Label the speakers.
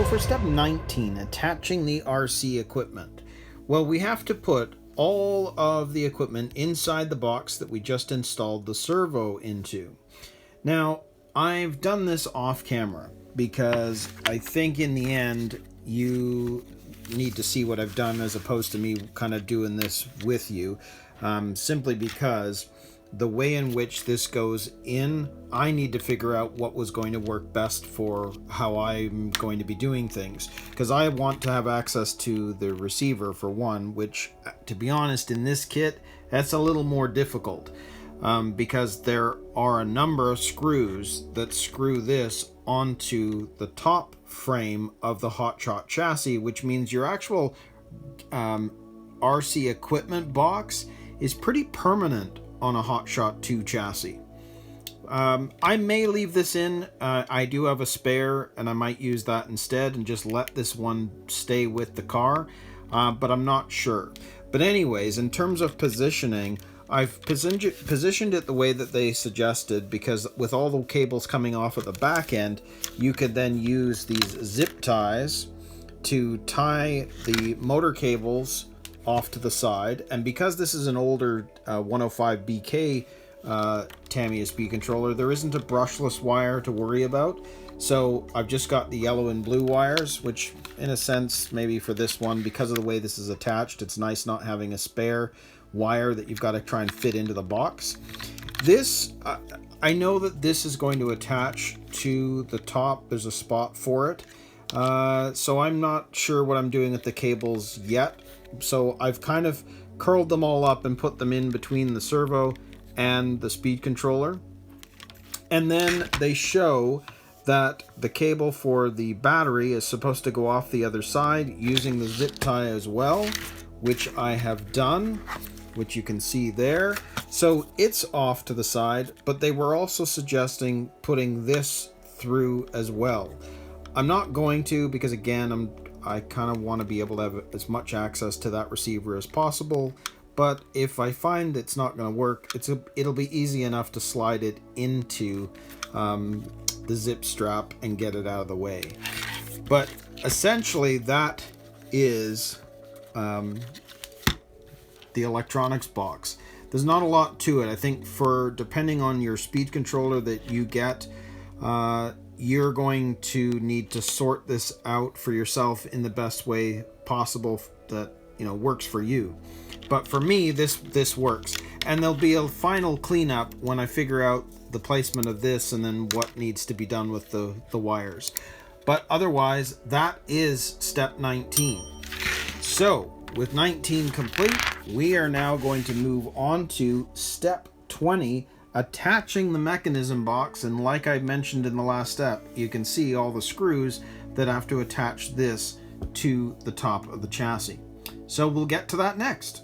Speaker 1: for step 19, attaching the RC equipment. Well, we have to put all of the equipment inside the box that we just installed the servo into. Now, I've done this off camera because I think in the end you need to see what I've done as opposed to me kind of doing this with you, simply because the way in which this goes in, I need to figure out what was going to work best for how I'm going to be doing things, because I want to have access to the receiver for one, which, to be honest, in this kit that's a little more difficult, because there are a number of screws that screw this onto the top frame of the HotShot chassis, which means your actual RC equipment box is pretty permanent on a HotShot II chassis. I may leave this in. I do have a spare and I might use that instead and just let this one stay with the car, but I'm not sure. But anyways, in terms of positioning, I've positioned it the way that they suggested, because with all the cables coming off at the back end, you could then use these zip ties to tie the motor cables off to the side. And because this is an older 105 BK Tamiya speed controller, there isn't a brushless wire to worry about. So I've just got the yellow and blue wires, which in a sense, maybe for this one, because of the way this is attached, it's nice not having a spare wire that you've got to try and fit into the box. This, I know that this is going to attach to the top. There's a spot for it. So I'm not sure what I'm doing with the cables yet. So I've kind of curled them all up and put them in between the servo and the speed controller. And then they show that the cable for the battery is supposed to go off the other side using the zip tie as well, which I have done, which you can see there. So it's off to the side, but they were also suggesting putting this through as well. I'm not going to, because again, I kind of want to be able to have as much access to that receiver as possible. But if I find it's not going to work, it'll be easy enough to slide it into the zip strap and get it out of the way. But essentially that is the electronics box. There's not a lot to it. I think for depending on your speed controller that you get, you're going to need to sort this out for yourself in the best way possible that works for you. But for me, this works, and there'll be a final cleanup when I figure out the placement of this and then what needs to be done with the wires. But otherwise, that is step 19. So with 19 complete, we are now going to move on to step 20, attaching the mechanism box. And like I mentioned in the last step, you can see all the screws that have to attach this to the top of the chassis. So we'll get to that next.